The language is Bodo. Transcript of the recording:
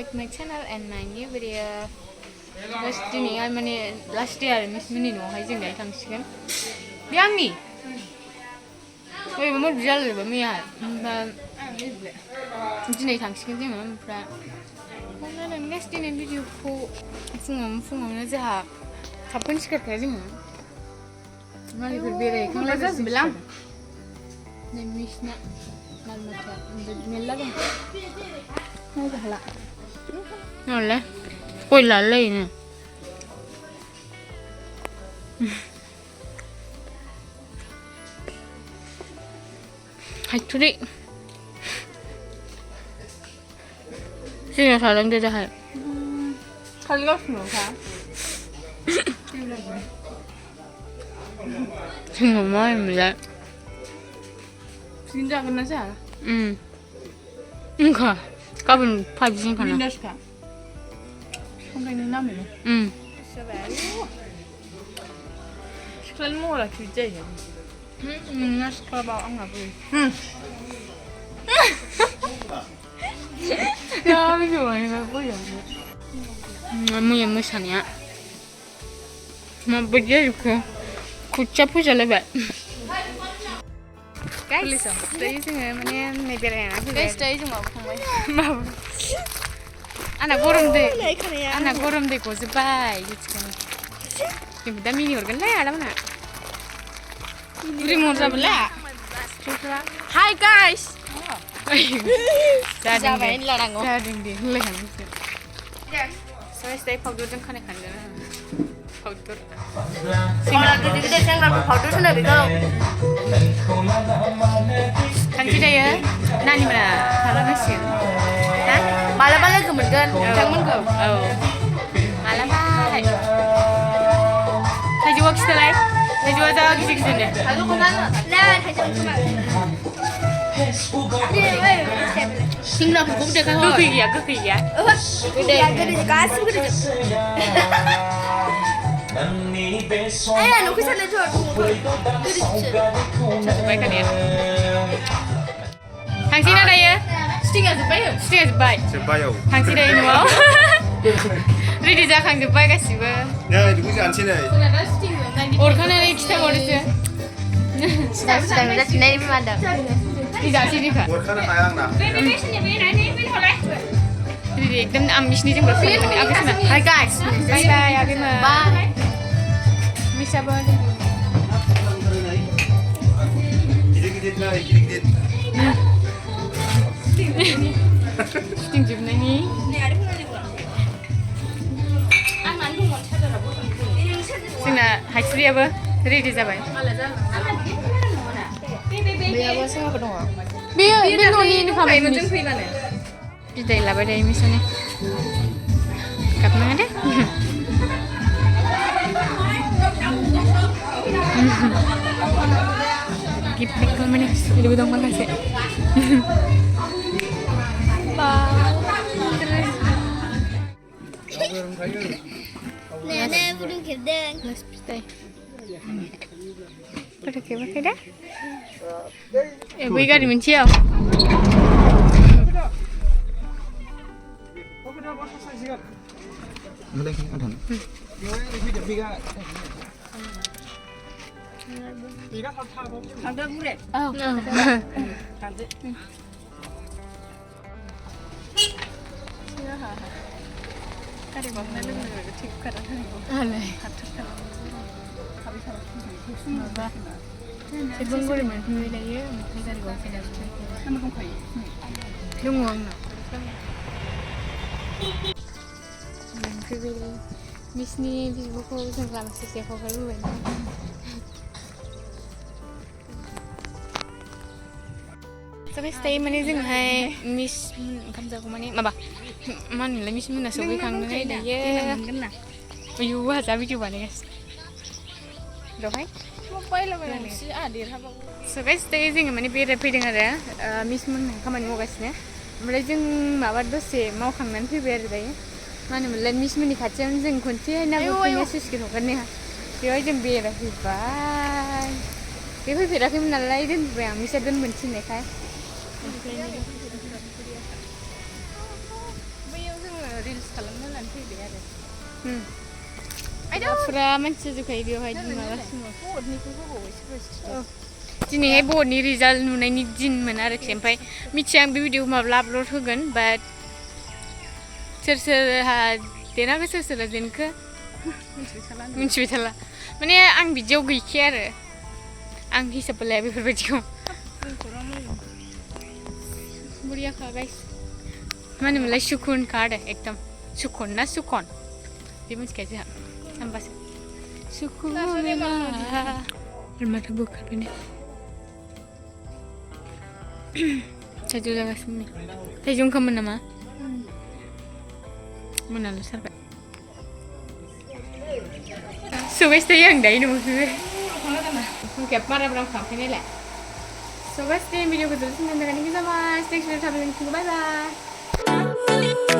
back to my channel and my new video. Guys, दिनै आं माने last day आरो मिसमिनि न'आवहाय जों दायो थांसिगोन। बे आंनि ओरैबा मा बिदि जालायबाय मैया ओमफ्राय दिनै थांसिगोन जोङो ओमफ्राय गाइस दिनै भिडिअखौ फुङावनो जोंहा थाबखौनो सिखारखाया जोङो मालायफोर बेरायहैखांलाय जाजोबबायला आं नै मिसना मालमाथा मेरला दं नायजा हाला नालाय गय लालायनो हायथुरि जोंना थालांदो दाहाय खालिगासिनोखा जोंनाव मा होनोमोनलाय पिकनिक जागोन ना जाया ओंखा गाबोन 5 जुनखाना बिन्दासखा बिफांखायनो नामैनो सिख्लानि महरा क्युट जायो नोंना सिख्लाबाव आंनाबो 야, 이게 뭐야, 뭐야. 뭐야, 뭐사냐. 뭐야, 이렇게. 굿자 포잘래봐. Guys, stay sini, mana nih berena. Guys, stay sini mau kemana? Mau. Anak gorom deh, kau sebai, gitu kan. Ini dah mini organ lah, ada mana? Remote sebelah. Hi guys. जाबाय लानांगौ जादों दे होलायखानोसै सोरबा पाउडारजों खानाय खानगोन पाउडार गिदिर गिदिर सेंग्राफोर पाउडार होनो बेखौ थांसै दायो नानिमोना थांनांसिगोन हा मालाबा लोगो मोनगोन नोंथांमोनखौ औ मालाबा थाइजौआ खिथालाय थाइजौआ जा गिदिर गिदिर थाइजौखौ नाङो थाइजौ Tinggalku udah kan goki ya gede kasih gede aku sana tuh sampai kan ya Hangsi ada ya Stinga sebai Hangsi ada ini mau Ready zakang sebai kasih ba ya itu jangan sini organ ada kita mau deh sedang ini mana tidak sini kak. Workana tayang dah. Jadi एकदम आमिस nih jempol film ini aku sana. Hi guys. Bye bye ya gimana? Bye. Bisa boleh. Gidit lah, gidit. Sting jumlah ni. Sina haikri apa? Ready जाबाय. Biaya sama apa dong? Biaya noni ini pakai macam film ni. Kita ilah pada misalnya. Kapan ada? Kita kalau mana? Jadi betul mana sih? Nenek burung kedeng. Let's play. Pada kemana kita? Gue gak dimensial. Mulai kan ada. Ada boleh. Oh. Ada. Kari bang, nanti mereka cek kara kari bang. Alay. Ibang gue main film ini ya, kita di bawah sini. Kamu kau kaya? Lu nguang nak? Film Miss ni Facebook kau sengkak masih siapa kalau kan? Sampai stay mana sih hai Miss kamu jago mana? Mana lah Miss mana sobi kang ni dia? Ayu wah tapi coba nih guys. Doai? So guys, stay जोङो माने बेरायफैदों आरो मिस मोन खामानि मावगासिनो ओमफ्राय जों माबा दसे मावखांनानै फैबाय आरो दायो मा होनोमोनलाय मिस मोननि खाथियावनो जों खनसे नायबोफैनाय सुइसखौ हगारनाया बेवहाय जों बेरायफैबाय बे फैफेराखैमोन नालाय दोनबोबाय आं मिसआ दोनबोनो थिननायखाय बैयाव जोङो खालामनो होननानै फैबाय आरो फुरा मानसि जोबखायो बेवहाय माबा समाव बर्डनिखौ होबावबाय सोरबा दिनैहाय बर्डनि रिजाल्ट नुनायनि दिनमोन आरोखि ओमफ्राय मिथिया आं बे भिडिअखौ माब्ला आपल'ड होगोन बाट सोर सोरहा देनाखो सोर सोरहा जेनखो मिथिबाय थाला माने आं बिदियाव गैखाया आरो आं हिसाबबो लाया बेफोरबायदिखौ बुरियाखा गाइस मा होनोमोनलाय सुकुनखा आरो एकदम सुखन ना सुखन बे मिथिखाया जोंहा होमबासो सुकुन माथो बोखारबायनो थाइजौ जागासिनो थाइजौ ओंखाममोन नामा मोनाल' सारबाय सोबायसो थायो आं दायो न'खौ खेब माराब्राम खांफैनायलाय सोबायसो भिडिअखौ जोबोद सुन्दर जागोन थेंक इउ सो माच नेक्स्ट भिडिअ थाबैनो बाय बाय